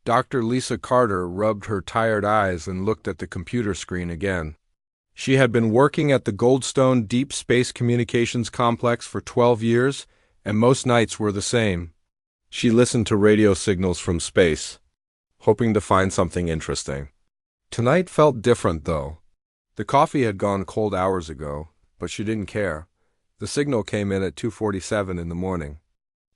Dr. Lisa Carter rubbed her tired eyes and looked at the computer screen again. She had been working at the Goldstone Deep Space Communications Complex for 12 years, and most nights were the same. She listened to radio signals from space, hoping to find something interesting. Tonight felt different, though. The coffee had gone cold hours ago, but she didn't care. The signal came in at 2:47 in the morning.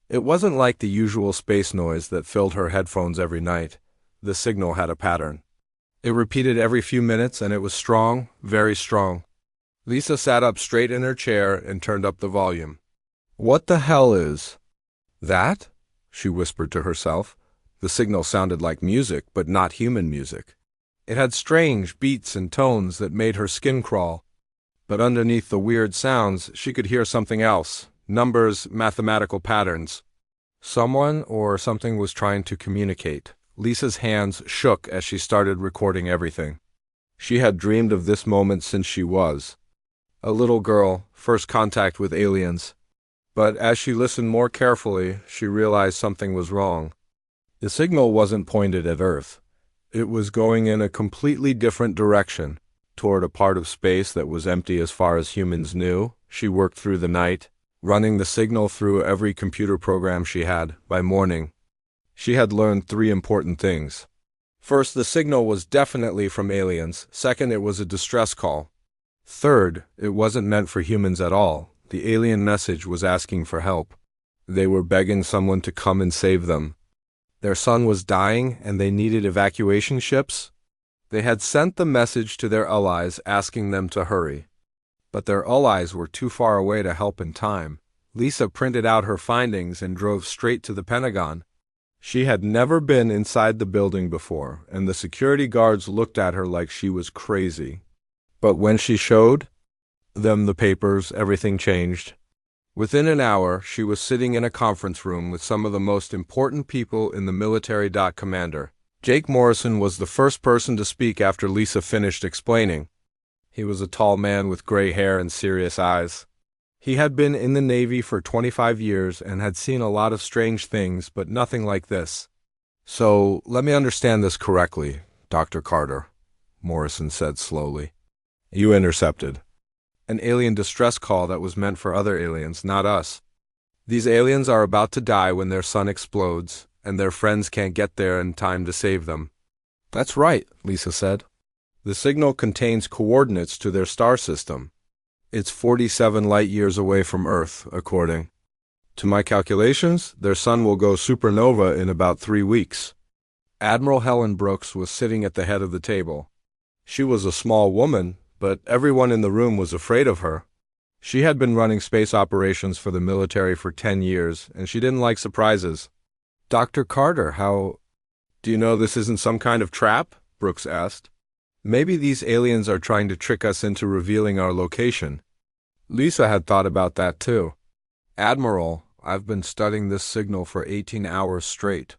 It wasn't like the usual space noise that filled her headphones every night. The signal had a pattern. It repeated every few minutes, and it was strong, very strong. Lisa sat up straight in her chair and turned up the volume. "What the hell is that?" she whispered to herself. The signal sounded like music, but not human music. It had strange beats and tones that made her skin crawl. But underneath the weird sounds, she could hear something else. Numbers, mathematical patterns. Someone or something was trying to communicate. Lisa's hands shook as she started recording everything. She had dreamed of this moment since she was a little girl, first contact with aliens. But as she listened more carefully, she realized something was wrong. The signal wasn't pointed at Earth. It was going in a completely different direction, toward a part of space that was empty as far as humans knew. She worked through the night, running the signal through every computer program she had. By morning, she had learned 3 important things. First, the signal was definitely from aliens. Second, it was a distress call. Third, it wasn't meant for humans at all. The alien message was asking for help. They were begging someone to come and save them. Their son was dying, and they needed evacuation ships. They had sent the message to their allies asking them to hurry. But their allies were too far away to help in time. Lisa printed out her findings and drove straight to the Pentagon. She had never been inside the building before, and the security guards looked at her like she was crazy. But when she showed them the papers, everything changed. Within an hour, she was sitting in a conference room with some of the most important people in the military. Commander Jake Morrison was the first person to speak after Lisa finished explaining. He was a tall man with gray hair and serious eyes. He had been in the Navy for 25 years and had seen a lot of strange things, but nothing like this. "So, let me understand this correctly, Dr. Carter," Morrison said slowly. "You intercepted an alien distress call that was meant for other aliens, not us. These aliens are about to die when their sun explodes, and their friends can't get there in time to save them." "That's right," Lisa said. "The signal contains coordinates to their star system. It's 47 light-years away from Earth, according to my calculations. Their sun will go supernova in about 3 weeks. Admiral Helen Brooks was sitting at the head of the table. She was a small woman, but everyone in the room was afraid of her. She had been running space operations for the military for 10 years, and she didn't like surprises. "Dr. Carter, how do you know this isn't some kind of trap?" Brooks asked. "Maybe these aliens are trying to trick us into revealing our location." Lisa had thought about that too. "Admiral, I've been studying this signal for 18 hours straight.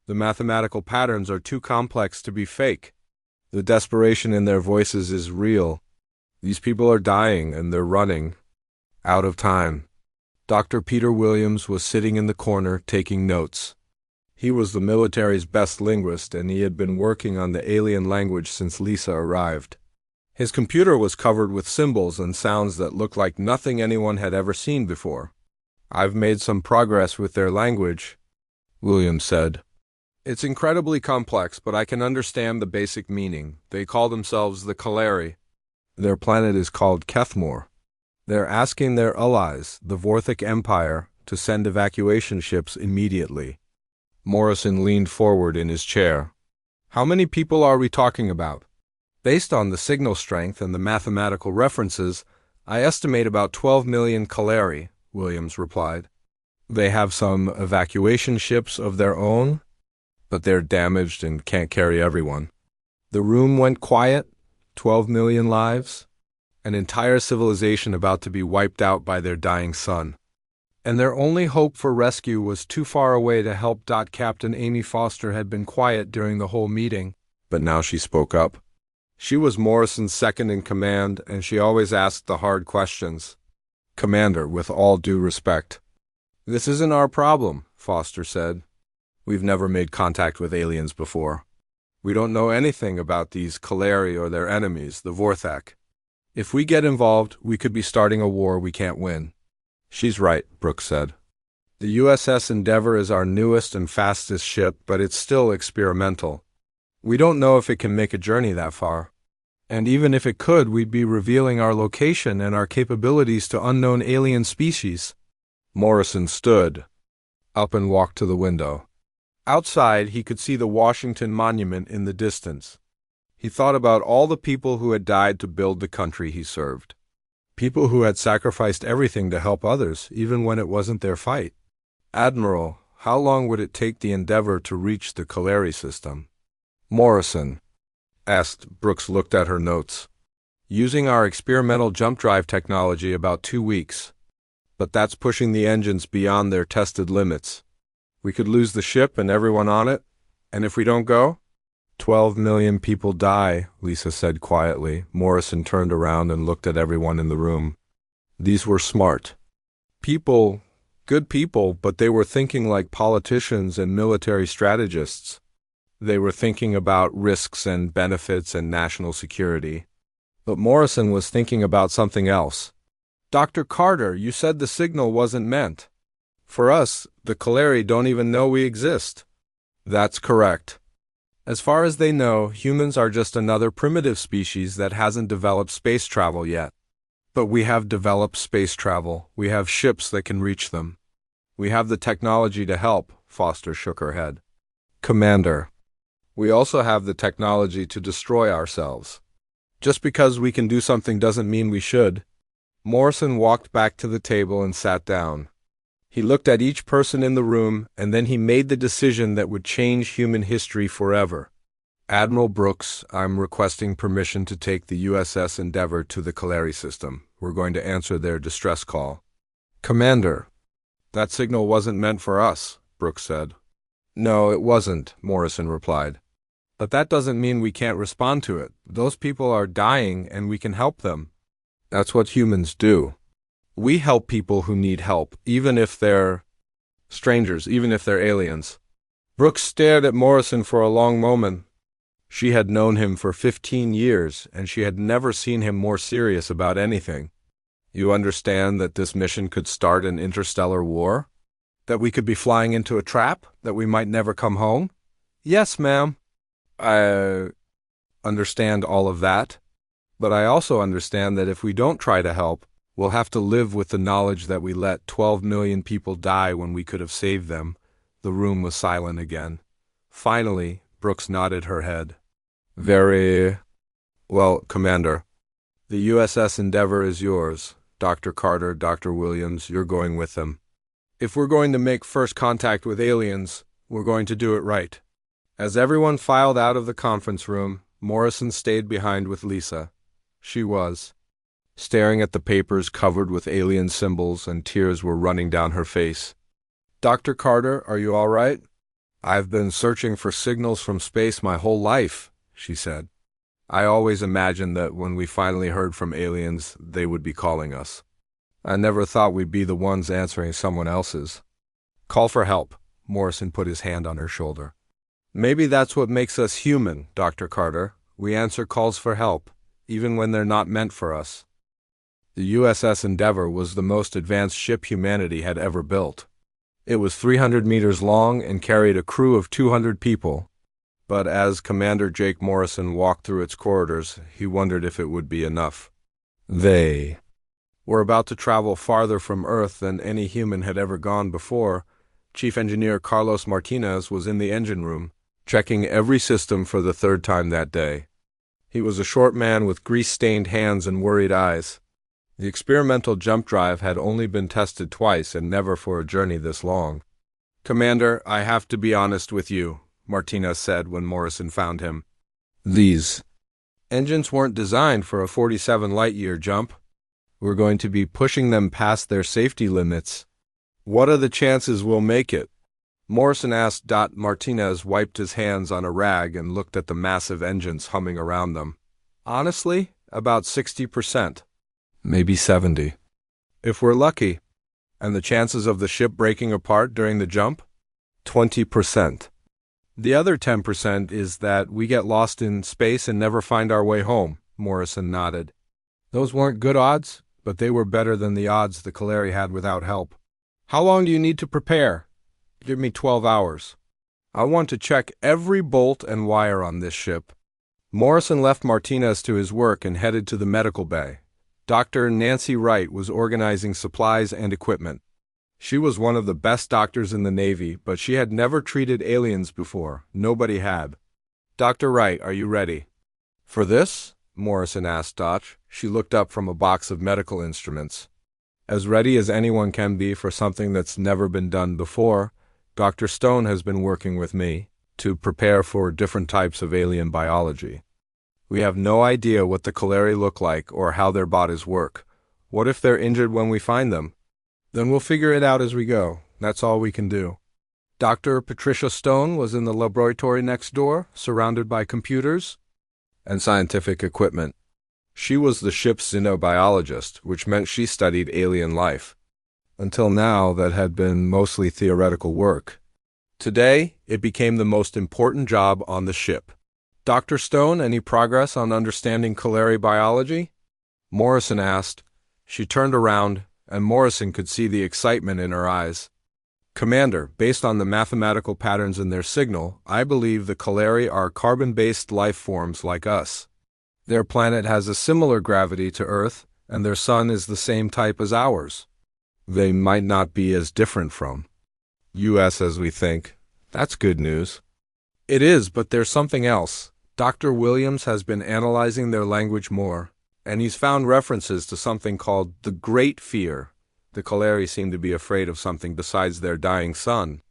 The mathematical patterns are too complex to be fake. The desperation in their voices is real. These people are dying, and they're running out of time." Dr. Peter Williams was sitting in the corner taking notes. He was the military's best linguist, and he had been working on the alien language since Lisa arrived. His computer was covered with symbols and sounds that looked like nothing anyone had ever seen before. "I've made some progress with their language," Williams said. "It's incredibly complex, but I can understand the basic meaning. They call themselves the Kaleri. Their planet is called Kethmore. They're asking their allies, the Vorthic Empire, to send evacuation ships immediately." Morrison leaned forward in his chair. "How many people are we talking about?" "Based on the signal strength and the mathematical references, I estimate about 12 million Kaleri," Williams replied. "They have some evacuation ships of their own, but they're damaged and can't carry everyone." The room went quiet. 12 million lives. An entire civilization about to be wiped out by their dying sun. And their only hope for rescue was too far away to help. Captain Amy Foster had been quiet during the whole meeting, but now she spoke up. She was Morrison's second in command, and she always asked the hard questions. "Commander, with all due respect." "This isn't our problem," Foster said. We've never made contact with aliens before. We don't know anything about these Kaleri or their enemies, the Vorthak. If we get involved, we could be starting a war we can't win." "She's right," Brooks said. "The USS Endeavour is our newest and fastest ship, but it's still experimental. We don't know if it can make a journey that far. And even if it could, we'd be revealing our location and our capabilities to unknown alien species." Morrison stood up and walked to the window. Outside, he could see the Washington Monument in the distance. He thought about all the people who had died to build the country he served. People who had sacrificed everything to help others, even when it wasn't their fight. "Admiral, how long would it take the Endeavour to reach the Kaleri system?" Morrison asked. Brooks looked at her notes. "Using our experimental jump drive technology, about 2 weeks. But that's pushing the engines beyond their tested limits. We could lose the ship and everyone on it, and if we don't go?" 12 million people die," Lisa said quietly. Morrison turned around and looked at everyone in the room. These were smart people, good people, but they were thinking like politicians and military strategists. They were thinking about risks and benefits and national security. But Morrison was thinking about something else. "Dr. Carter, you said the signal wasn't meant for us. The Kaleri don't even know we exist." "That's correct. As far as they know, humans are just another primitive species that hasn't developed space travel yet. But we have developed space travel. We have ships that can reach them. We have the technology to help." Foster shook her head. "Commander, we also have the technology to destroy ourselves. Just because we can do something doesn't mean we should." Morrison walked back to the table and sat down. He looked at each person in the room, and then he made the decision that would change human history forever. "Admiral Brooks, I'm requesting permission to take the USS Endeavour to the Kaleri system. We're going to answer their distress call." "Commander, that signal wasn't meant for us," Brooks said. "No, it wasn't," Morrison replied. "But that doesn't mean we can't respond to it. Those people are dying, and we can help them. That's what humans do. We help people who need help, even if they're strangers, even if they're aliens." Brooks stared at Morrison for a long moment. She had known him for 15 years, and she had never seen him more serious about anything. "You understand that this mission could start an interstellar war? That we could be flying into a trap? That we might never come home?" "Yes, ma'am." "I understand all of that. But I also understand that if we don't try to help, we'll have to live with the knowledge that we let 12 million people die when we could have saved them." The room was silent again. Finally, Brooks nodded her head. "Very well, Commander. The USS Endeavour is yours. Dr. Carter, Dr. Williams, you're going with them. If we're going to make first contact with aliens, we're going to do it right." As everyone filed out of the conference room, Morrison stayed behind with Lisa. She was staring at the papers covered with alien symbols, and tears were running down her face. "Dr. Carter, are you all right?" "I've been searching for signals from space my whole life," she said. "I always imagined that when we finally heard from aliens, they would be calling us. I never thought we'd be the ones answering someone else's." "Call for help." Morrison put his hand on her shoulder. "Maybe that's what makes us human, Dr. Carter. We answer calls for help, even when they're not meant for us." The USS Endeavour was the most advanced ship humanity had ever built. It was 300 meters long and carried a crew of 200 people. But as Commander Jake Morrison walked through its corridors, he wondered if it would be enough. They were about to travel farther from Earth than any human had ever gone before. Chief Engineer Carlos Martinez was in the engine room, checking every system for the third time that day. He was a short man with grease-stained hands and worried eyes. The experimental jump drive had only been tested twice and never for a journey this long. "Commander, I have to be honest with you," Martinez said when Morrison found him. "These engines weren't designed for a 47 light-year jump. We're going to be pushing them past their safety limits. What are the chances we'll make it?" Morrison asked. Martinez wiped his hands on a rag and looked at the massive engines humming around them. "Honestly, about 60%. Maybe 70. If we're lucky. And the chances of the ship breaking apart during the jump?" 20%. The other 10% is that we get lost in space and never find our way home, Morrison nodded. Those weren't good odds, but they were better than the odds the Kaleri had without help. How long do you need to prepare? Give me 12 hours. I want to check every bolt and wire on this ship. Morrison left Martinez to his work and headed to the medical bay. Dr. Nancy Wright was organizing supplies and equipment. She was one of the best doctors in the Navy, but she had never treated aliens before. Nobody had. Dr. Wright, are you ready? For this? Morrison asked Dotch. She looked up from a box of medical instruments. As ready as anyone can be for something that's never been done before, Dr. Stone has been working with me to prepare for different types of alien biology. We have no idea what the Kaleri look like or how their bodies work. What if they're injured when we find them? Then we'll figure it out as we go. That's all we can do. Dr. Patricia Stone was in the laboratory next door, surrounded by computers and scientific equipment. She was the ship's xenobiologist, which meant she studied alien life. Until now, that had been mostly theoretical work. Today, it became the most important job on the ship. Dr. Stone, any progress on understanding Kaleri biology? Morrison asked. She turned around, and Morrison could see the excitement in her eyes. Commander, based on the mathematical patterns in their signal, I believe the Kaleri are carbon-based life forms like us. Their planet has a similar gravity to Earth, and their sun is the same type as ours. They might not be as different from us as we think. That's good news. It is, but there's something else. Dr. Williams has been analyzing their language more, and he's found references to something called the Great Fear. The Kaleri seem to be afraid of something besides their dying sun.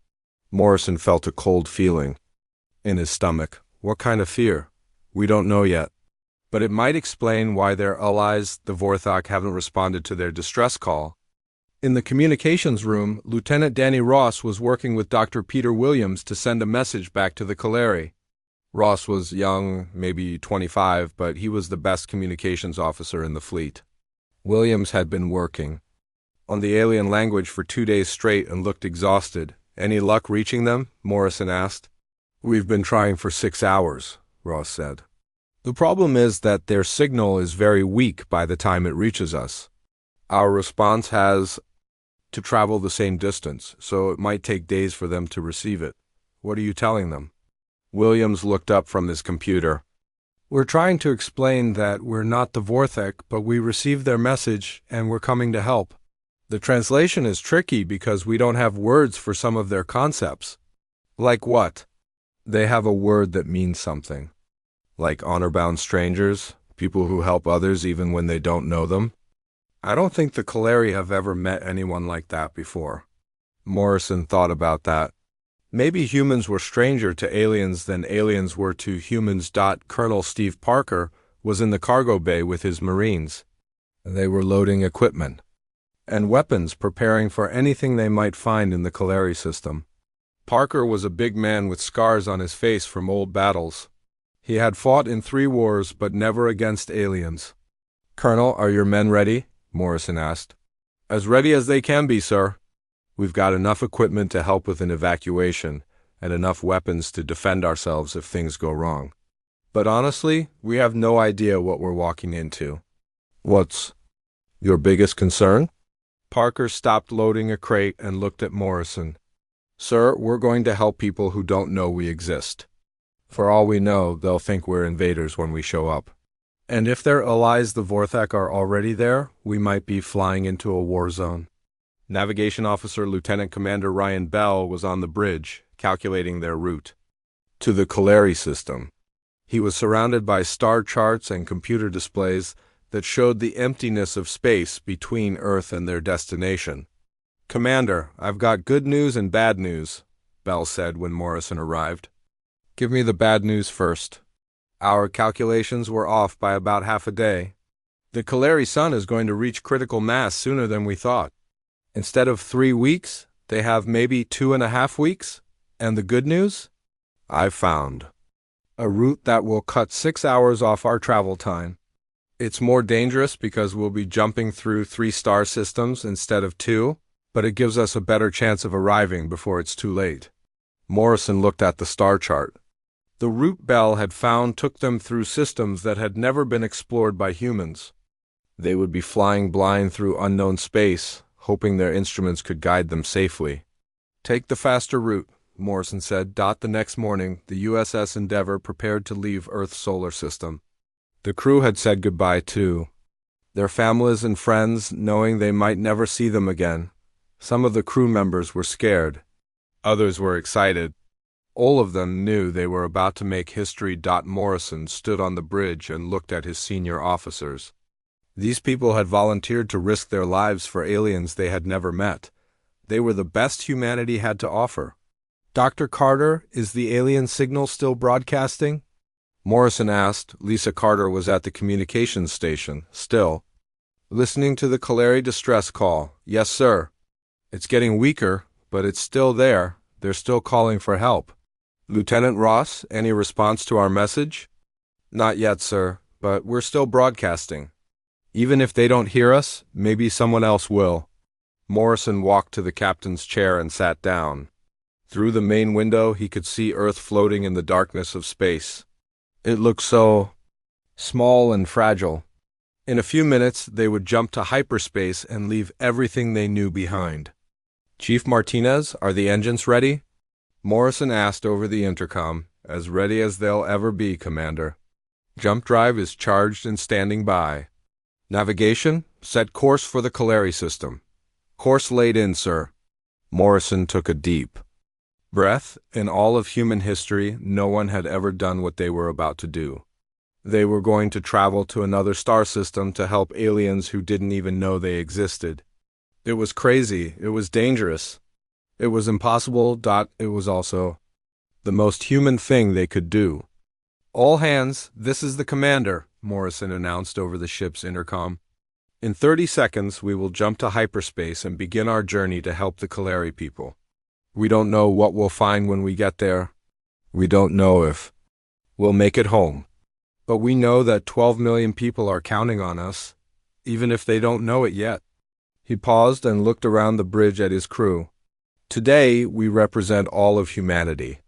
Morrison felt a cold feeling in his stomach. What kind of fear? We don't know yet. But it might explain why their allies, the Vorthok, haven't responded to their distress call. In the communications room, Lieutenant Danny Ross was working with Dr. Peter Williams to send a message back to the Kaleri. Ross was young, maybe 25, but he was the best communications officer in the fleet. Williams had been working on the alien language for 2 days straight and looked exhausted. Any luck reaching them? Morrison asked. We've been trying for 6 hours, Ross said. The problem is that their signal is very weak by the time it reaches us. Our response has to travel the same distance, so it might take days for them to receive it. What are you telling them? Williams looked up from his computer. We're trying to explain that we're not the Vorthok, but we received their message and we're coming to help. The translation is tricky because we don't have words for some of their concepts. Like what? They have a word that means something. Like honor-bound strangers, people who help others even when they don't know them. I don't think the Kaleri have ever met anyone like that before. Morrison thought about that. Maybe humans were stranger to aliens than aliens were to humans. Colonel Steve Parker was in the cargo bay with his Marines. They were loading equipment and weapons, preparing for anything they might find in the Kaleri system. Parker was a big man with scars on his face from old battles. He had fought in 3 wars, but never against aliens. Colonel, are your men ready? Morrison asked. As ready as they can be, sir. We've got enough equipment to help with an evacuation, and enough weapons to defend ourselves if things go wrong. But honestly, we have no idea what we're walking into. What's your biggest concern? Parker stopped loading a crate and looked at Morrison. Sir, we're going to help people who don't know we exist. For all we know, they'll think we're invaders when we show up. And if their allies, the Vorthok, are already there, we might be flying into a war zone. Navigation Officer Lieutenant Commander Ryan Bell was on the bridge, calculating their route to the Kaleri system. He was surrounded by star charts and computer displays that showed the emptiness of space between Earth and their destination. Commander, I've got good news and bad news, Bell said when Morrison arrived. Give me the bad news first. Our calculations were off by about half a day. The Kaleri sun is going to reach critical mass sooner than we thought. Instead of 3 weeks, they have maybe 2.5 weeks. And the good news? I've found a route that will cut 6 hours off our travel time. It's more dangerous because we'll be jumping through 3 star systems instead of 2, but it gives us a better chance of arriving before it's too late. Morrison looked at the star chart. The route Bell had found took them through systems that had never been explored by humans. They would be flying blind through unknown space, hoping their instruments could guide them safely. "Take the faster route," Morrison said. The next morning, the USS Endeavour prepared to leave Earth's solar system. The crew had said goodbye, too. Their families and friends, knowing they might never see them again. Some of the crew members were scared. Others were excited. All of them knew they were about to make history. Morrison stood on the bridge and looked at his senior officers. These people had volunteered to risk their lives for aliens they had never met. They were the best humanity had to offer. "Dr. Carter, is the alien signal still broadcasting?" Morrison asked. Lisa Carter was at the communications station, still. "Listening to the Kaleri distress call. Yes, sir. It's getting weaker, but it's still there. They're still calling for help." "Lieutenant Ross, any response to our message?" "Not yet, sir, but we're still broadcasting. Even if they don't hear us, maybe someone else will." Morrison walked to the captain's chair and sat down. Through the main window, he could see Earth floating in the darkness of space. It looked so small and fragile. In a few minutes, they would jump to hyperspace and leave everything they knew behind. "Chief Martinez, are the engines ready?" Morrison asked over the intercom. "As ready as they'll ever be, Commander. Jump drive is charged and standing by. Navigation, set course for the Kaleri system." "Course laid in, sir." Morrison took a deep breath. In all of human history, no one had ever done what they were about to do. They were going to travel to another star system to help aliens who didn't even know they existed. It was crazy. It was dangerous. It was impossible. It was also the most human thing they could do. "All hands, this is the commander," Morrison announced over the ship's intercom. "In 30 seconds, we will jump to hyperspace and begin our journey to help the Kaleri people. We don't know what we'll find when we get there. We don't know if we'll make it home. But we know that 12 million people are counting on us, even if they don't know it yet." He paused and looked around the bridge at his crew. "Today, we represent all of humanity.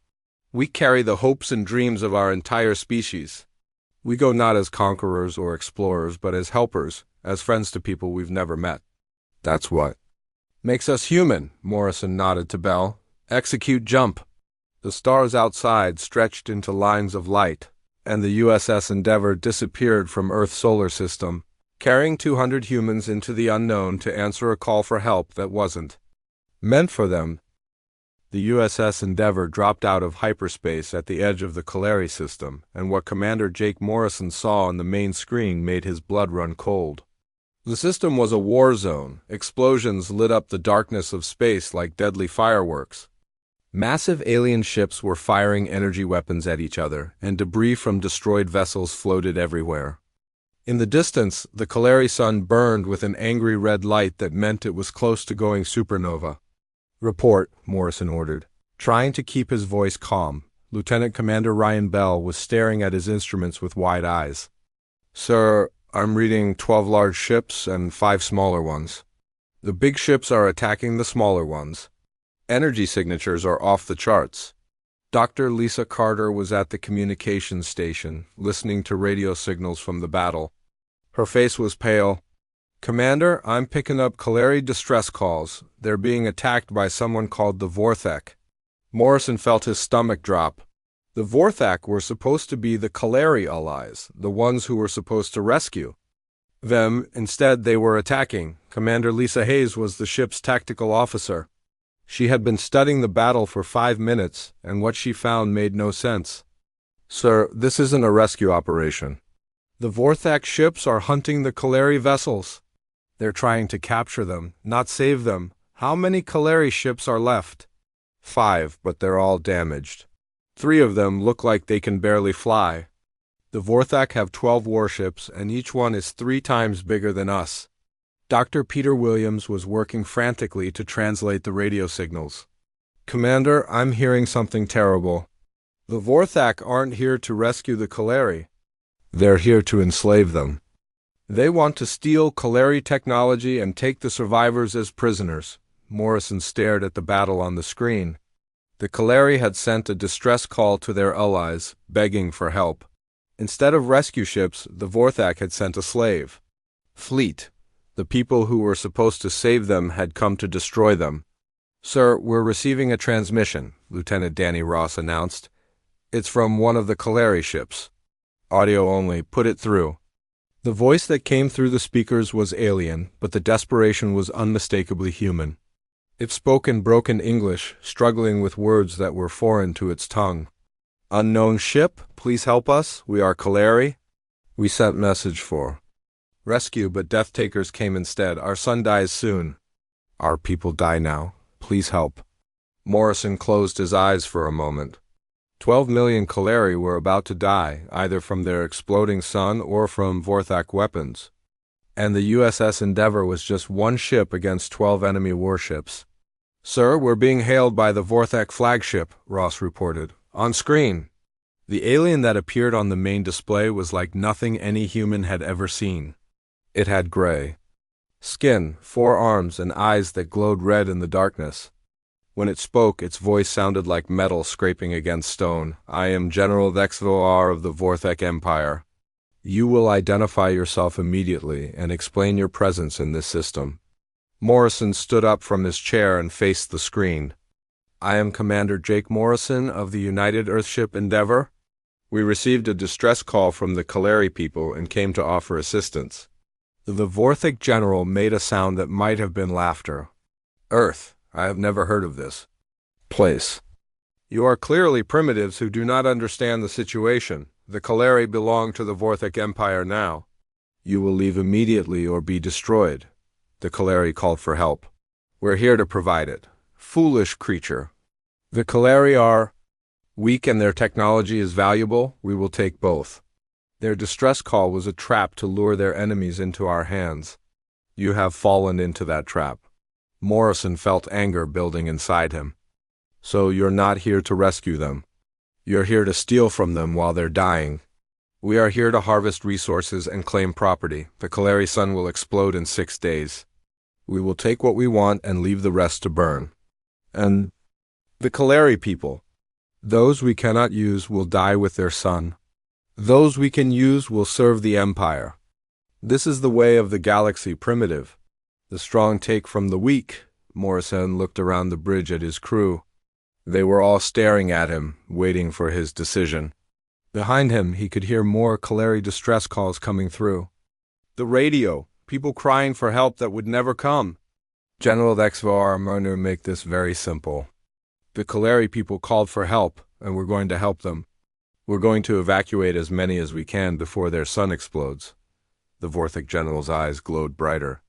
We carry the hopes and dreams of our entire species. We go not as conquerors or explorers, but as helpers, as friends to people we've never met. That's what makes us human," Morrison nodded to Bell. "Execute jump." The stars outside stretched into lines of light, and the USS Endeavour disappeared from Earth's solar system, carrying 200 humans into the unknown to answer a call for help that wasn't meant for them. The USS Endeavour dropped out of hyperspace at the edge of the Kaleri system, and what Commander Jake Morrison saw on the main screen made his blood run cold. The system was a war zone. Explosions lit up the darkness of space like deadly fireworks. Massive alien ships were firing energy weapons at each other, and debris from destroyed vessels floated everywhere. In the distance, the Kaleri sun burned with an angry red light that meant it was close to going supernova. "Report," Morrison ordered, trying to keep his voice calm. Lieutenant Commander Ryan Bell was staring at his instruments with wide eyes. "Sir, I'm reading 12 large ships and 5 smaller ones. The big ships are attacking the smaller ones. Energy signatures are off the charts." Dr. Lisa Carter was at the communications station, listening to radio signals from the battle. Her face was pale. "Commander, I'm picking up Kaleri distress calls. They're being attacked by someone called the Vorthak." Morrison felt his stomach drop. The Vorthak were supposed to be the Kaleri allies, the ones who were supposed to rescue them. Instead, they were attacking. Commander Lisa Hayes was the ship's tactical officer. She had been studying the battle for 5 minutes, and what she found made no sense. "Sir, this isn't a rescue operation. The Vorthak ships are hunting the Kaleri vessels. They're trying to capture them, not save them. How many Kaleri ships are left?" 5, but they're all damaged. 3 of them look like they can barely fly. The Vorthak have 12 warships, and each one is 3 times bigger than us. Dr. Peter Williams was working frantically to translate the radio signals. "Commander, I'm hearing something terrible. The Vorthak aren't here to rescue the Kaleri. They're here to enslave them. They want to steal Kaleri technology and take the survivors as prisoners." Morrison stared at the battle on the screen. The Kaleri had sent a distress call to their allies, begging for help. Instead of rescue ships, the Vorthak had sent a slave fleet. The people who were supposed to save them had come to destroy them. "Sir, we're receiving a transmission," Lieutenant Danny Ross announced. "It's from one of the Kaleri ships. Audio only. Put it through." The voice that came through the speakers was alien, but the desperation was unmistakably human. It spoke in broken English, struggling with words that were foreign to its tongue. "Unknown ship, please help us. We are Kaleri. We sent message for rescue, but Death Takers came instead. Our son dies soon. Our people die now. Please help." Morrison closed his eyes for a moment. 12 million Kaleri were about to die, either from their exploding sun or from Vorthak weapons. And the USS Endeavour was just one ship against 12 enemy warships. "Sir, we're being hailed by the Vorthak flagship," Ross reported. "On screen." The alien that appeared on the main display was like nothing any human had ever seen. It had gray skin, 4 arms, and eyes that glowed red in the darkness. When it spoke, its voice sounded like metal scraping against stone. "I am General HFY of the Vorthak Empire. You will identify yourself immediately and explain your presence in this system." Morrison stood up from his chair and faced the screen. "I am Commander Jake Morrison of the United Earthship Endeavour. We received a distress call from the Kaleri people and came to offer assistance." The Vorthak general made a sound that might have been laughter. "Earth. I have never heard of this place. You are clearly primitives who do not understand the situation. The Kaleri belong to the Vorthak Empire now. You will leave immediately or be destroyed." The Kaleri called for help. "We're here to provide it." "Foolish creature. The Kaleri are weak and their technology is valuable. We will take both. Their distress call was a trap to lure their enemies into our hands. You have fallen into that trap." Morrison felt anger building inside him. "So you're not here to rescue them. You're here to steal from them while they're dying." "We are here to harvest resources and claim property. The Kaleri sun will explode in 6 days. We will take what we want and leave the rest to burn. And the Kaleri people, those we cannot use will die with their sun. Those we can use will serve the Empire. This is the way of the galaxy primitive. The strong take from the weak." Morrison looked around the bridge at his crew. They were all staring at him, waiting for his decision. Behind him, he could hear more Kaleri distress calls coming through. The radio, people crying for help that would never come. "General HFY, I'm going to make this very simple. The Kaleri people called for help, and we're going to help them. We're going to evacuate as many as we can before their sun explodes." The Vorthak general's eyes glowed brighter.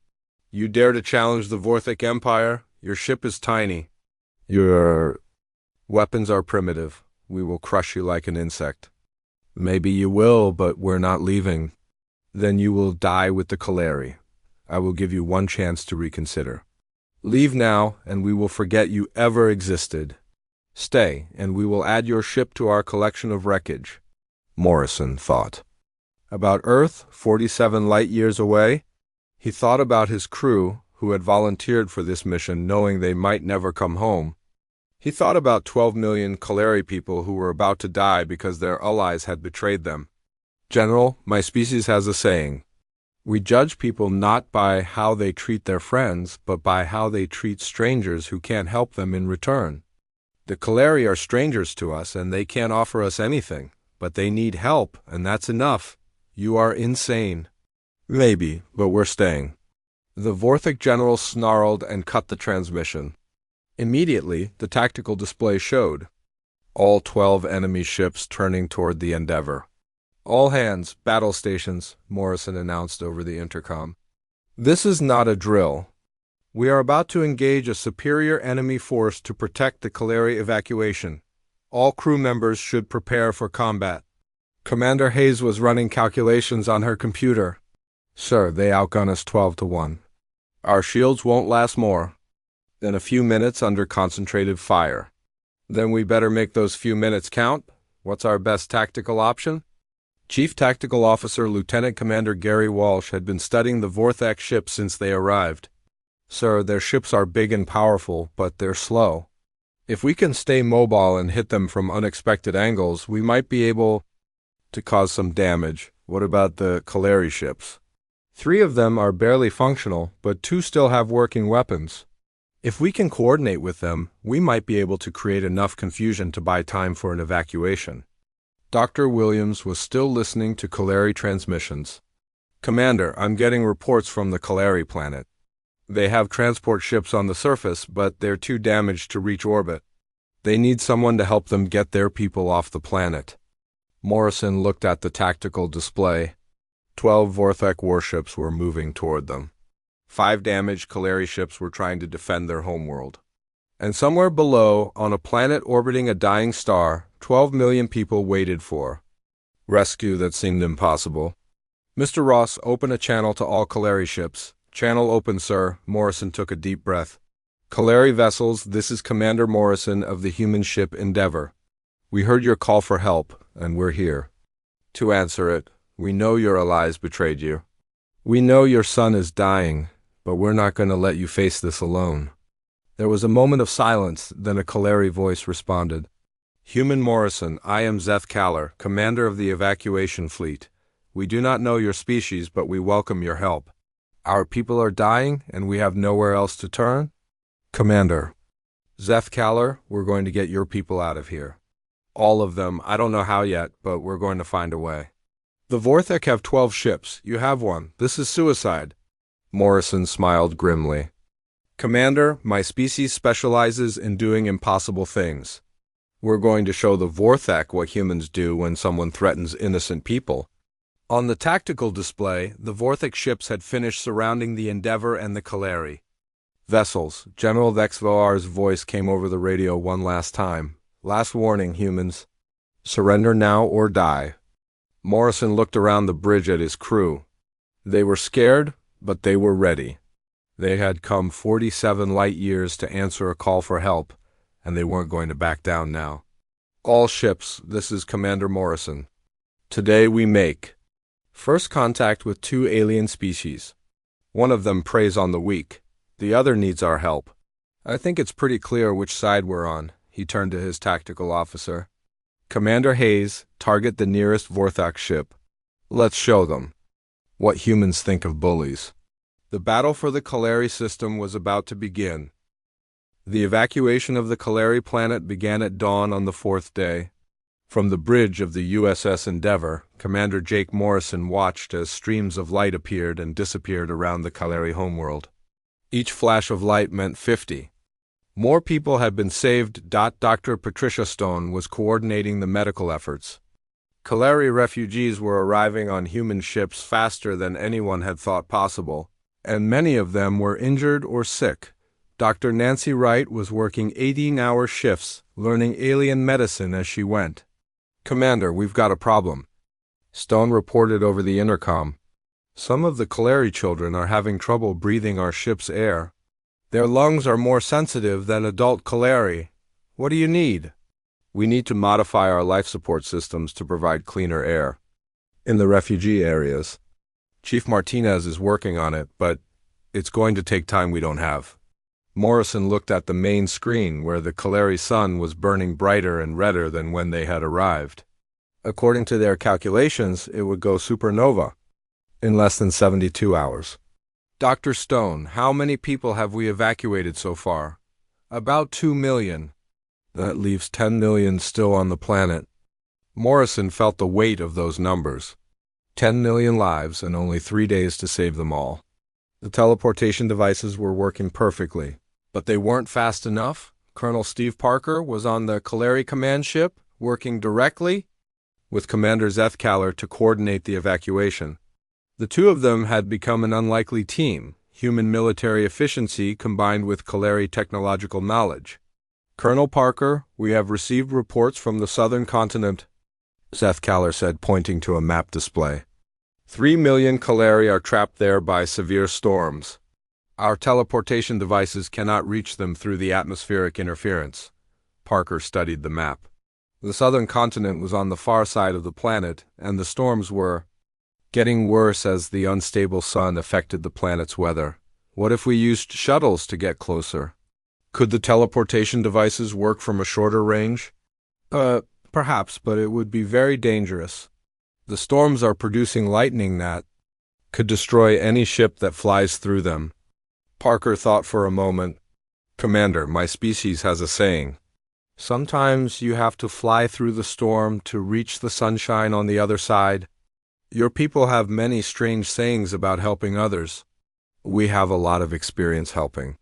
"You dare to challenge the Vorthak Empire? Your ship is tiny. Your weapons are primitive. We will crush you like an insect." "Maybe you will, but we're not leaving." "Then you will die with the Kaleri. I will give you one chance to reconsider. Leave now, and we will forget you ever existed. Stay, and we will add your ship to our collection of wreckage." Morrison thought. About Earth, 47 light-years away? He thought about his crew, who had volunteered for this mission knowing they might never come home. He thought about 12 million Kaleri people who were about to die because their allies had betrayed them. "General, my species has a saying. We judge people not by how they treat their friends, but by how they treat strangers who can't help them in return. The Kaleri are strangers to us, and they can't offer us anything, but they need help, and that's enough. You are insane." "Maybe, but we're staying." The Vorthak general snarled and cut the transmission. Immediately, the tactical display showed all 12 enemy ships turning toward the Endeavour. "All hands, battle stations," Morrison announced over the intercom. "This is not a drill. We are about to engage a superior enemy force to protect the Kaleri evacuation. All crew members should prepare for combat." Commander Hayes was running calculations on her computer. "Sir, they outgun us 12-1. Our shields won't last more than a few minutes under concentrated fire." "Then we better make those few minutes count. What's our best tactical option?" Chief Tactical Officer Lieutenant Commander Gary Walsh had been studying the Vorthak ships since they arrived. "Sir, their ships are big and powerful, but they're slow. If we can stay mobile and hit them from unexpected angles, we might be able to cause some damage. What about the Kaleri ships? 3 of them are barely functional, but 2 still have working weapons. If we can coordinate with them, we might be able to create enough confusion to buy time for an evacuation. Dr. Williams was still listening to Kaleri transmissions. Commander, I'm getting reports from the Kaleri planet. They have transport ships on the surface, but they're too damaged to reach orbit. They need someone to help them get their people off the planet. Morrison looked at the tactical display. 12 Vorthek warships were moving toward them. 5 damaged Kaleri ships were trying to defend their homeworld. And somewhere below, on a planet orbiting a dying star, 12 million people waited for rescue that seemed impossible. Mr. Ross, open a channel to all Kaleri ships. Channel open, sir. Morrison took a deep breath. Kaleri vessels, this is Commander Morrison of the human ship Endeavor. We heard your call for help, and we're here to answer it. We know your allies betrayed you. We know your son is dying, but we're not going to let you face this alone. There was a moment of silence, then a Kaleri voice responded. Human Morrison, I am Zeth Kaller, commander of the evacuation fleet. We do not know your species, but we welcome your help. Our people are dying, and we have nowhere else to turn? Commander. Zeth Kaller, we're going to get your people out of here. All of them. I don't know how yet, but we're going to find a way. The Vorthek have 12 ships. You have one. This is suicide. Morrison smiled grimly. Commander, my species specializes in doing impossible things. We're going to show the Vorthek what humans do when someone threatens innocent people. On the tactical display, the Vorthek ships had finished surrounding the Endeavor and the Kaleri. Vessels, General Vexvoar's voice came over the radio one last time. Last warning, humans. Surrender now or die. Morrison looked around the bridge at his crew. They were scared, but they were ready. They had come 47 light years to answer a call for help, and they weren't going to back down now. All ships, this is Commander Morrison. Today we make first contact with 2 alien species. One of them preys on the weak. The other needs our help. I think it's pretty clear which side we're on. He turned to his tactical officer. Commander Hayes, target the nearest Vorthok ship. Let's show them what humans think of bullies. The battle for the Kaleri system was about to begin. The evacuation of the Kaleri planet began at dawn on the 4th day. From the bridge of the USS Endeavor, Commander Jake Morrison watched as streams of light appeared and disappeared around the Kaleri homeworld. Each flash of light meant 50. More people had been saved. Dr. Patricia Stone was coordinating the medical efforts. Kaleri refugees were arriving on human ships faster than anyone had thought possible, and many of them were injured or sick. Dr. Nancy Wright was working 18-hour shifts, learning alien medicine as she went. Commander, we've got a problem. Stone reported over the intercom. Some of the Kaleri children are having trouble breathing our ship's air. Their lungs are more sensitive than adult Kaleri. What do you need? We need to modify our life support systems to provide cleaner air in the refugee areas. Chief Martinez is working on it, but it's going to take time we don't have. Morrison looked at the main screen where the Kaleri sun was burning brighter and redder than when they had arrived. According to their calculations, it would go supernova in less than 72 hours. Dr. Stone, how many people have we evacuated so far? About 2 million. That leaves 10 million still on the planet. Morrison felt the weight of those numbers. 10 million lives and only 3 days to save them all. The teleportation devices were working perfectly, but they weren't fast enough. Colonel Steve Parker was on the Kaleri command ship, working directly with Commander Zeth Kaller to coordinate the evacuation. The two of them had become an unlikely team, human military efficiency combined with Kaleri technological knowledge. Colonel Parker, we have received reports from the southern continent, Zeth Kaller said, pointing to a map display. 3 million Kaleri are trapped there by severe storms. Our teleportation devices cannot reach them through the atmospheric interference. Parker studied the map. The southern continent was on the far side of the planet, and the storms were getting worse as the unstable sun affected the planet's weather. What if we used shuttles to get closer? Could the teleportation devices work from a shorter range? Perhaps, but it would be very dangerous. The storms are producing lightning that could destroy any ship that flies through them. Parker thought for a moment. Commander, my species has a saying. Sometimes you have to fly through the storm to reach the sunshine on the other side. Your people have many strange sayings about helping others. We have a lot of experience helping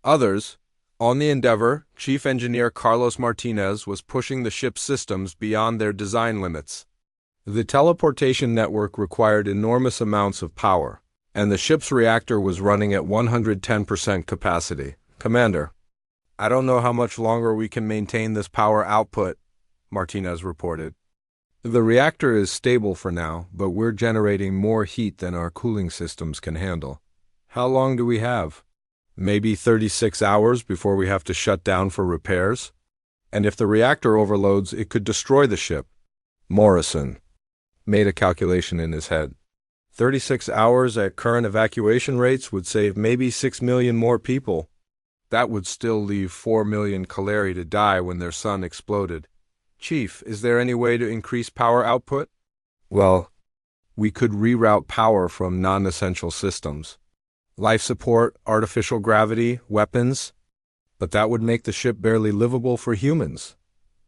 others. On the Endeavour, Chief Engineer Carlos Martinez was pushing the ship's systems beyond their design limits. The teleportation network required enormous amounts of power, and the ship's reactor was running at 110% capacity. Commander, I don't know how much longer we can maintain this power output, Martinez reported. The reactor is stable for now, but we're generating more heat than our cooling systems can handle. How long do we have? Maybe 36 hours before we have to shut down for repairs? And if the reactor overloads, it could destroy the ship. Morrison made a calculation in his head. 36 hours at current evacuation rates would save maybe 6 million more people. That would still leave 4 million Kaleri to die when their sun exploded. Chief, is there any way to increase power output? Well, we could reroute power from non-essential systems. Life support, artificial gravity, weapons. But that would make the ship barely livable for humans.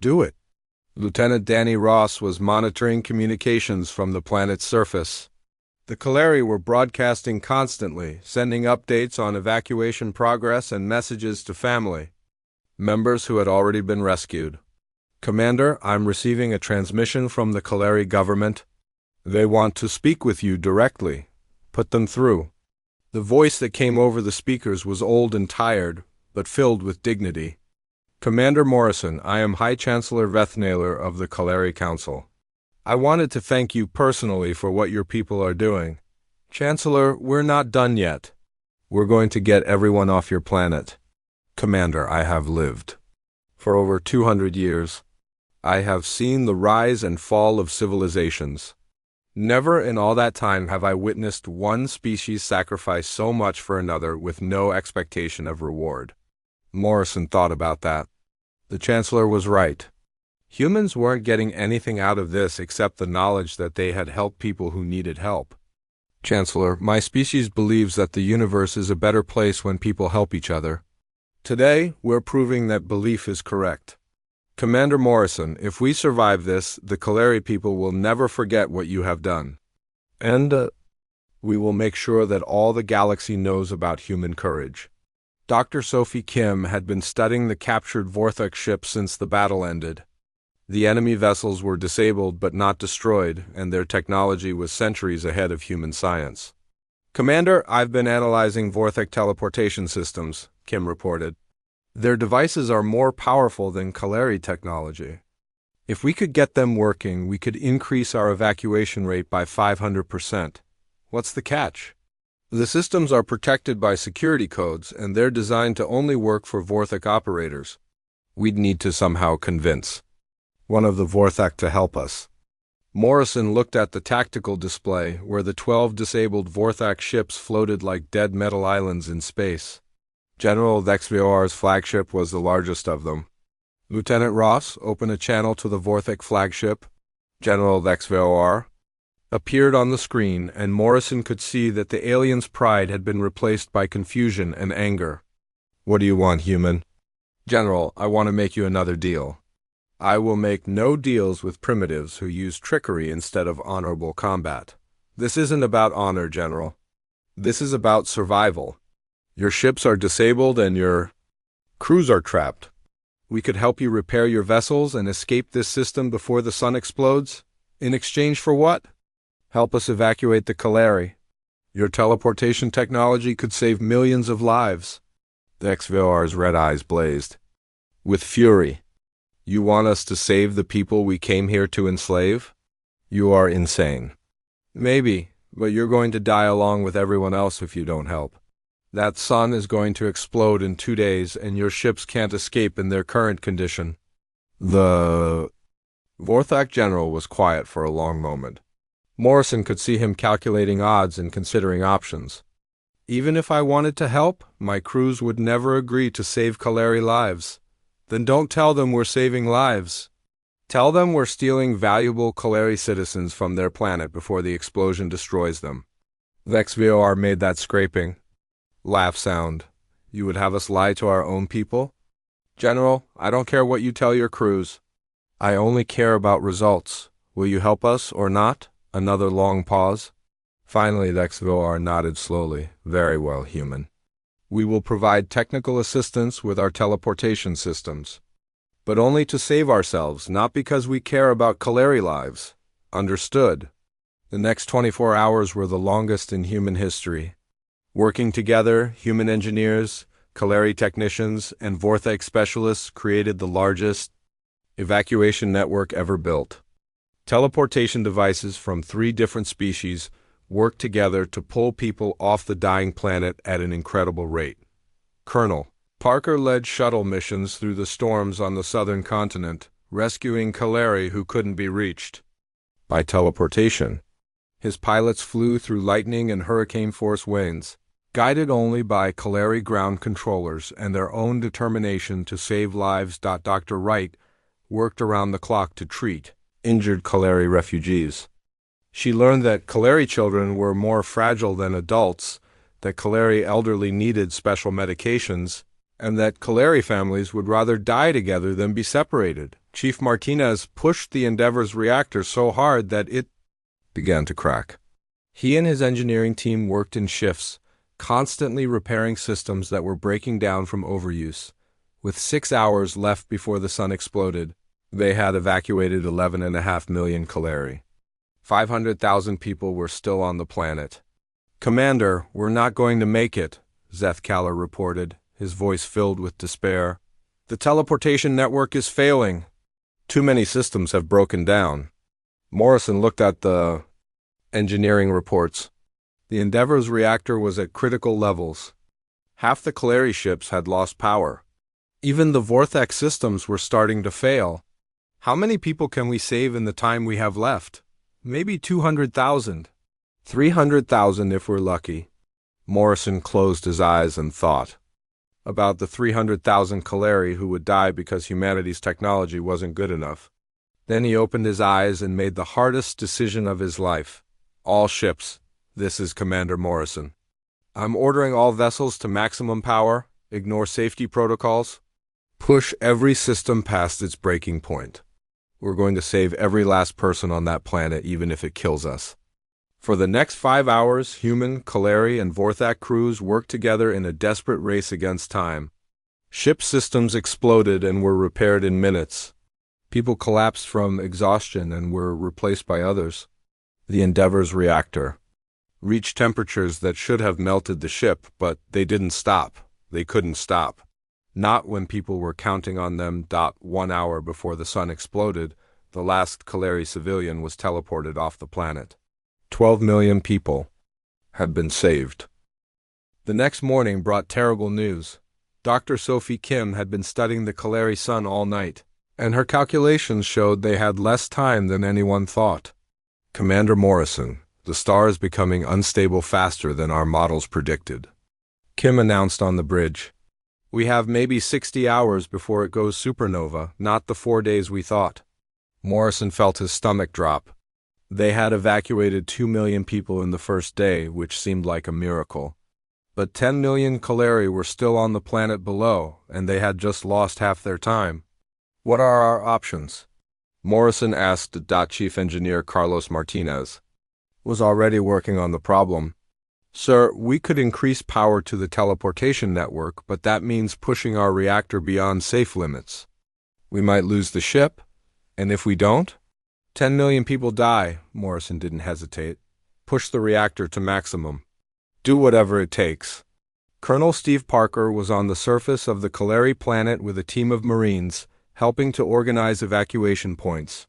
Do it. Lieutenant Danny Ross was monitoring communications from the planet's surface. The Kaleri were broadcasting constantly, sending updates on evacuation progress and messages to family members who had already been rescued. Commander, I'm receiving a transmission from the Kaleri government. They want to speak with you directly. Put them through. The voice that came over the speakers was old and tired, but filled with dignity. Commander Morrison, I am High Chancellor Vethnailer of the Kaleri Council. I wanted to thank you personally for what your people are doing. Chancellor, we're not done yet. We're going to get everyone off your planet. Commander, I have lived for over 200 years. I have seen the rise and fall of civilizations. Never in all that time have I witnessed one species sacrifice so much for another with no expectation of reward. Morrison thought about that. The Chancellor was right. Humans weren't getting anything out of this except the knowledge that they had helped people who needed help. Chancellor, my species believes that the universe is a better place when people help each other. Today, we're proving that belief is correct. Commander Morrison, if we survive this, the Kaleri people will never forget what you have done. And we will make sure that all the galaxy knows about human courage. Dr. Sophie Kim had been studying the captured Vorthok ship since the battle ended. The enemy vessels were disabled but not destroyed, and their technology was centuries ahead of human science. Commander, I've been analyzing Vorthok teleportation systems, Kim reported. Their devices are more powerful than Kaleri technology. If we could get them working, we could increase our evacuation rate by 500%. What's the catch? The systems are protected by security codes, and they're designed to only work for Vorthok operators. We'd need to somehow convince one of the Vorthok to help us. Morrison looked at the tactical display, where the 12 disabled Vorthok ships floated like dead metal islands in space. General HFY's flagship was the largest of them. Lieutenant Ross, open a channel to the Vorthok flagship. General HFY appeared on the screen, and Morrison could see that the alien's pride had been replaced by confusion and anger. What do you want, human? General, I want to make you another deal. I will make no deals with primitives who use trickery instead of honorable combat. This isn't about honor, General. This is about survival. Your ships are disabled and your crews are trapped. We could help you repair your vessels and escape this system before the sun explodes. In exchange for what? Help us evacuate the Kaleri. Your teleportation technology could save millions of lives. The HFY's red eyes blazed with fury. You want us to save the people we came here to enslave? You are insane. Maybe, but you're going to die along with everyone else if you don't help. That sun is going to explode in 2 days, and your ships can't escape in their current condition. The Vorthok general was quiet for a long moment. Morrison could see him calculating odds and considering options. Even if I wanted to help, my crews would never agree to save Kaleri lives. Then don't tell them we're saving lives. Tell them we're stealing valuable Kaleri citizens from their planet before the explosion destroys them. VexVOR made that scraping laugh sound. You would have us lie to our own people? General, I don't care what you tell your crews. I only care about results. Will you help us or not? Another long pause. Finally, VexVOR nodded slowly. Very well, human. We will provide technical assistance with our teleportation systems. But only to save ourselves, not because we care about Kaleri lives. Understood. The next 24 hours were the longest in human history. Working together, human engineers, Kaleri technicians, and Vorthek specialists created the largest evacuation network ever built. Teleportation devices from 3 different species worked together to pull people off the dying planet at an incredible rate. Colonel Parker led shuttle missions through the storms on the southern continent, rescuing Kaleri who couldn't be reached by teleportation. His pilots flew through lightning and hurricane-force winds, guided only by Kaleri ground controllers and their own determination to save lives. Dr. Wright worked around the clock to treat injured Kaleri refugees. She learned that Kaleri children were more fragile than adults, that Kaleri elderly needed special medications, and that Kaleri families would rather die together than be separated. Chief Martinez pushed the Endeavor's reactor so hard that it began to crack. He and his engineering team worked in shifts, constantly repairing systems that were breaking down from overuse. With 6 hours left before the sun exploded, they had evacuated 11.5 million Kaleri. 500,000 people were still on the planet. Commander, we're not going to make it, Zeth Kaller reported, his voice filled with despair. The teleportation network is failing. Too many systems have broken down. Morrison looked at the engineering reports. The Endeavor's reactor was at critical levels. Half the Kaleri ships had lost power. Even the Vorthek systems were starting to fail. How many people can we save in the time we have left? Maybe 200,000. 300,000 if we're lucky. Morrison closed his eyes and thought about the 300,000 Kaleri who would die because humanity's technology wasn't good enough. Then he opened his eyes and made the hardest decision of his life. All ships. This is Commander Morrison. I'm ordering all vessels to maximum power. Ignore safety protocols. Push every system past its breaking point. We're going to save every last person on that planet, even if it kills us. For the next 5 hours, human, Kaleri, and Vorthak crews worked together in a desperate race against time. Ship systems exploded and were repaired in minutes. People collapsed from exhaustion and were replaced by others. The Endeavor's reactor reached temperatures that should have melted the ship, but they didn't stop. They couldn't stop. Not when people were counting on them. 1 hour before the sun exploded, the last Kaleri civilian was teleported off the planet. 12 million people had been saved. The next morning brought terrible news. Dr. Sophie Kim had been studying the Kaleri sun all night, and her calculations showed they had less time than anyone thought. Commander Morrison, the star is becoming unstable faster than our models predicted. Kim announced on the bridge. We have maybe 60 hours before it goes supernova, not the 4 days we thought. Morrison felt his stomach drop. They had evacuated 2 million people in the first day, which seemed like a miracle. But 10 million Kaleri were still on the planet below, and they had just lost half their time. What are our options? Morrison asked. Chief Engineer Carlos Martinez was already working on the problem. Sir, we could increase power to the teleportation network, but that means pushing our reactor beyond safe limits. We might lose the ship, and if we don't, 10 million people die. Morrison didn't hesitate. Push the reactor to maximum. Do whatever it takes. Colonel Steve Parker was on the surface of the Kaleri planet with a team of Marines, helping to organize evacuation points.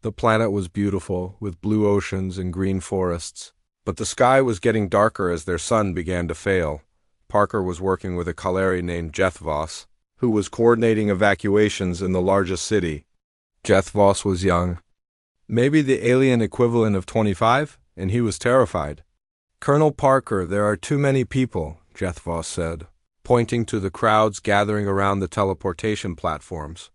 The planet was beautiful, with blue oceans and green forests. But the sky was getting darker as their sun began to fail. Parker was working with a Kaleri named Jethvos, who was coordinating evacuations in the largest city. Jethvos was young, maybe the alien equivalent of 25, and he was terrified. Colonel Parker, there are too many people, Jethva said, pointing to the crowds gathering around the teleportation platforms.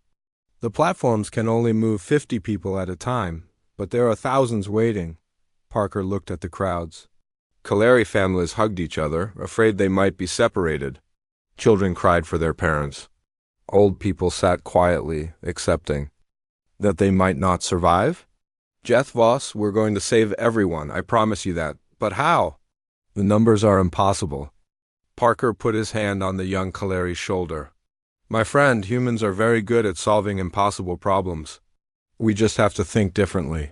The platforms can only move 50 people at a time, but there are thousands waiting. Parker looked at the crowds. Kaleri families hugged each other, afraid they might be separated. Children cried for their parents. Old people sat quietly, accepting that they might not survive. Jethva, we're going to save everyone, I promise you that. But how? The numbers are impossible. Parker put his hand on the young Kaleri's shoulder. My friend, humans are very good at solving impossible problems. We just have to think differently.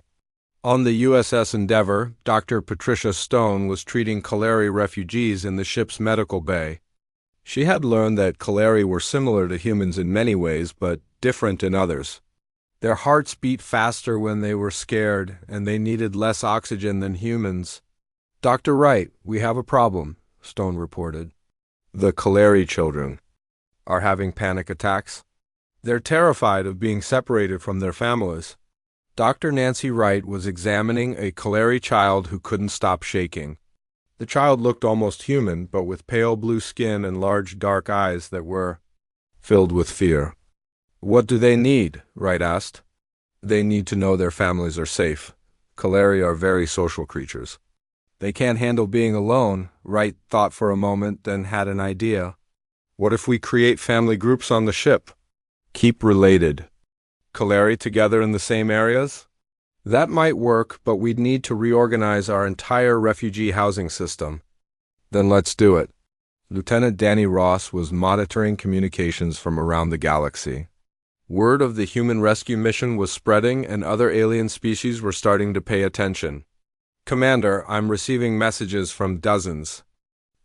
On the USS Endeavour, Dr. Patricia Stone was treating Kaleri refugees in the ship's medical bay. She had learned that Kaleri were similar to humans in many ways, but different in others. Their hearts beat faster when they were scared, and they needed less oxygen than humans. Dr. Wright, we have a problem, Stone reported. The Kaleri children are having panic attacks. They're terrified of being separated from their families. Dr. Nancy Wright was examining a Kaleri child who couldn't stop shaking. The child looked almost human, but with pale blue skin and large dark eyes that were filled with fear. What do they need? Wright asked. They need to know their families are safe. Kaleri are very social creatures. They can't handle being alone, Wright thought for a moment, then had an idea. What if we create family groups on the ship? Keep related. Kaleri together in the same areas? That might work, but we'd need to reorganize our entire refugee housing system. Then let's do it. Lieutenant Danny Ross was monitoring communications from around the galaxy. Word of the human rescue mission was spreading, and other alien species were starting to pay attention. Commander, I'm receiving messages from dozens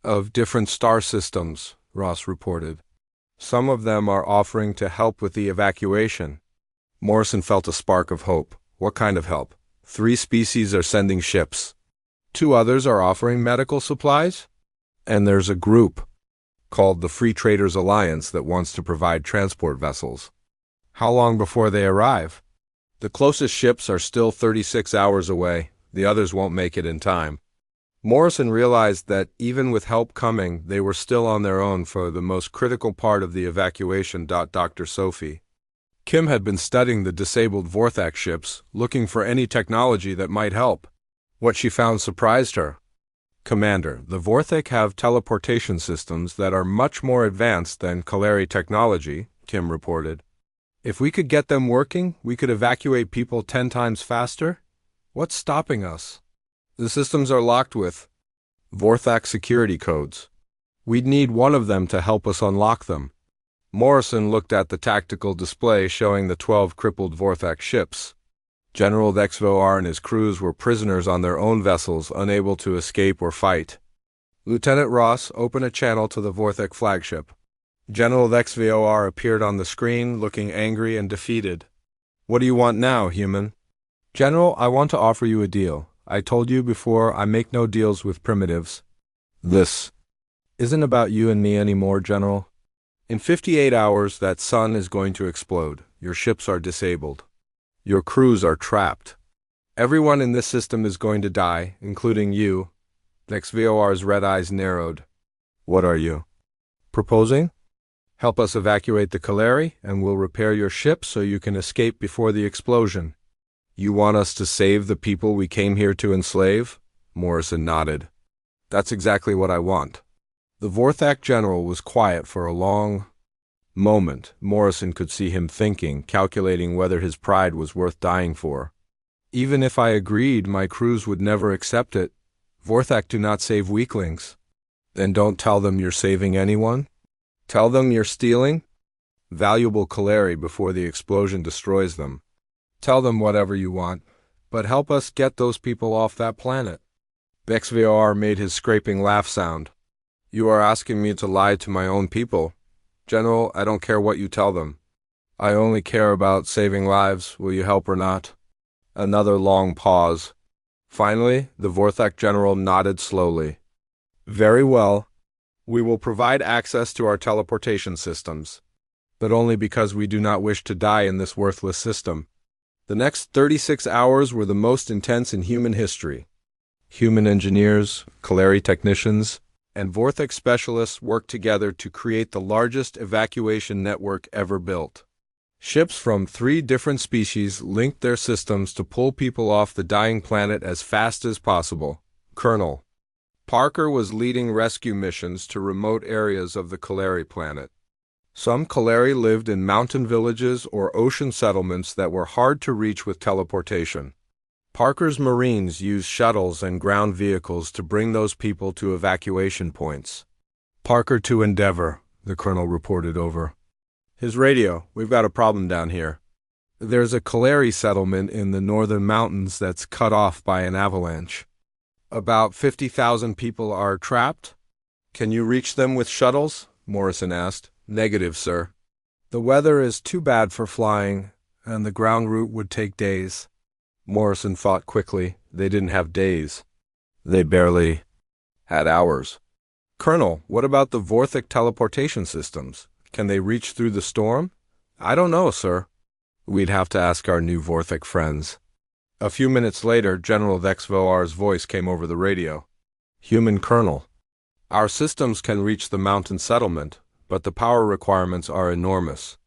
of different star systems, Ross reported. Some of them are offering to help with the evacuation. Morrison felt a spark of hope. What kind of help? 3 species are sending ships. 2 others are offering medical supplies? And there's a group called the Free Traders Alliance that wants to provide transport vessels. How long before they arrive? The closest ships are still 36 hours away. The others won't make it in time. Morrison realized that even with help coming, they were still on their own for the most critical part of the evacuation. Dr. Sophie Kim had been studying the disabled Vorthak ships, looking for any technology that might help. What she found surprised her. Commander, the Vorthak have teleportation systems that are much more advanced than Kaleri technology, Kim reported. If we could get them working, we could evacuate people 10 times faster. What's stopping us? The systems are locked with Vorthak security codes. We'd need one of them to help us unlock them. Morrison looked at the tactical display showing the 12 crippled Vorthak ships. General HFY and his crews were prisoners on their own vessels, unable to escape or fight. Lieutenant Ross, open a channel to the Vorthak flagship. General HFY appeared on the screen, looking angry and defeated. What do you want now, human? General, I want to offer you a deal. I told you before, I make no deals with primitives. This isn't about you and me anymore, General. In 58 hours, that sun is going to explode. Your ships are disabled. Your crews are trapped. Everyone in this system is going to die, including you. HFY's red eyes narrowed. What are you proposing? Help us evacuate the Kaleri, and we'll repair your ship so you can escape before the explosion. You want us to save the people we came here to enslave? Morrison nodded. That's exactly what I want. The Vorthak general was quiet for a long moment. Morrison could see him thinking, calculating whether his pride was worth dying for. Even if I agreed, my crews would never accept it. Vorthak do not save weaklings. Then don't tell them you're saving anyone? Tell them you're stealing valuable Kaleri before the explosion destroys them. Tell them whatever you want, but help us get those people off that planet. HFY made his scraping laugh sound. You are asking me to lie to my own people. General, I don't care what you tell them. I only care about saving lives. Will you help or not? Another long pause. Finally, the Vorthak general nodded slowly. Very well. We will provide access to our teleportation systems, but only because we do not wish to die in this worthless system. The next 36 hours were the most intense in human history. Human engineers, Kaleri technicians, and Vortex specialists worked together to create the largest evacuation network ever built. Ships from 3 different species linked their systems to pull people off the dying planet as fast as possible. Colonel Parker was leading rescue missions to remote areas of the Kaleri planet. Some Kaleri lived in mountain villages or ocean settlements that were hard to reach with teleportation. Parker's Marines used shuttles and ground vehicles to bring those people to evacuation points. Parker to Endeavor, the colonel reported over his radio. We've got a problem down here. There's a Kaleri settlement in the northern mountains that's cut off by an avalanche. About 50,000 people are trapped. Can you reach them with shuttles? Morrison asked. Negative, sir. The weather is too bad for flying, and the ground route would take days. Morrison thought quickly. They didn't have days. They barely had hours. Colonel, what about the Vorthic teleportation systems? Can they reach through the storm? I don't know, sir. We'd have to ask our new Vorthic friends. A few minutes later, General Vexvoar's voice came over the radio. Human Colonel, our systems can reach the mountain settlement, but the power requirements are enormous.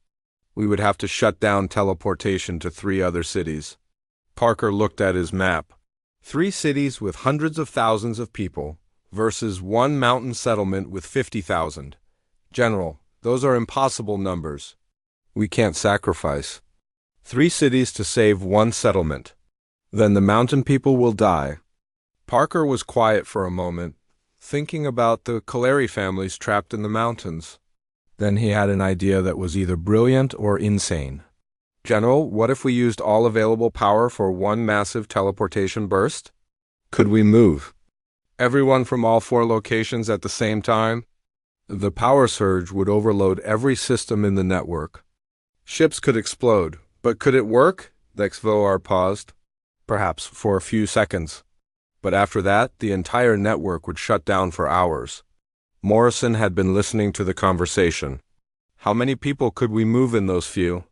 We would have to shut down teleportation to 3 other cities. Parker looked at his map. 3 cities with hundreds of thousands of people versus 1 mountain settlement with 50,000. General, those are impossible numbers. We can't sacrifice 3 cities to save 1 settlement. Then the mountain people will die. Parker was quiet for a moment, thinking about the Kaleri families trapped in the mountains. Then he had an idea that was either brilliant or insane. General, what if we used all available power for 1 massive teleportation burst? Could we move everyone from all 4 locations at the same time? The power surge would overload every system in the network. Ships could explode, but could it work? Vexvoar paused. Perhaps for a few seconds. But after that, the entire network would shut down for hours. Morrison had been listening to the conversation. How many people could we move in those few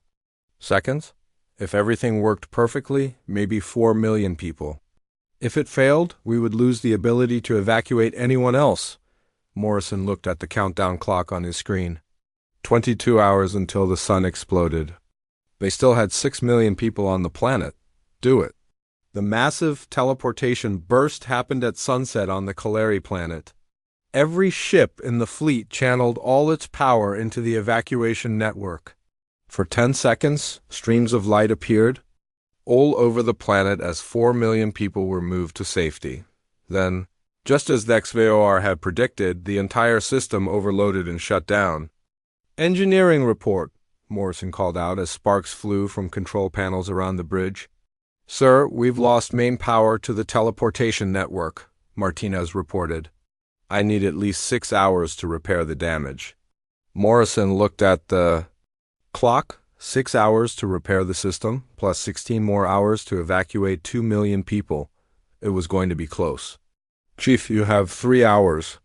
seconds? If everything worked perfectly, maybe 4 million people. If it failed, we would lose the ability to evacuate anyone else. Morrison looked at the countdown clock on his screen. 22 hours until the sun exploded. They still had 6 million people on the planet. Do it. The massive teleportation burst happened at sunset on the Kaleri planet. Every ship in the fleet channeled all its power into the evacuation network. For 10 seconds, streams of light appeared all over the planet as 4 million people were moved to safety. Then, just as Vexvoar had predicted, the entire system overloaded and shut down. Engineering report, Morrison called out as sparks flew from control panels around the bridge. Sir, we've lost main power to the teleportation network, Martinez reported. I need at least 6 hours to repair the damage. Morrison looked at the clock. 6 hours to repair the system, plus 16 more hours to evacuate 2 million people. It was going to be close. Chief, you have 3 hours.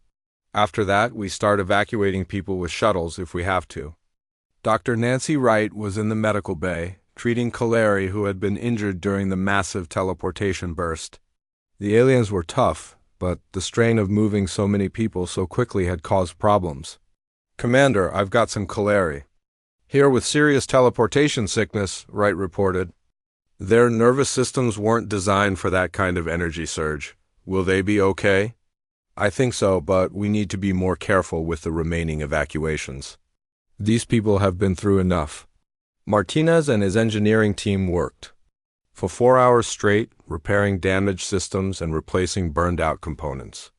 After that, we start evacuating people with shuttles if we have to. Dr. Nancy Wright was in the medical bay, treating Kaleri who had been injured during the massive teleportation burst. The aliens were tough, but the strain of moving so many people so quickly had caused problems. Commander, I've got some Kaleri here with serious teleportation sickness, Wright reported. Their nervous systems weren't designed for that kind of energy surge. Will they be okay? I think so, but we need to be more careful with the remaining evacuations. These people have been through enough. Martinez and his engineering team worked for 4 hours straight, repairing damaged systems and replacing burned-out components.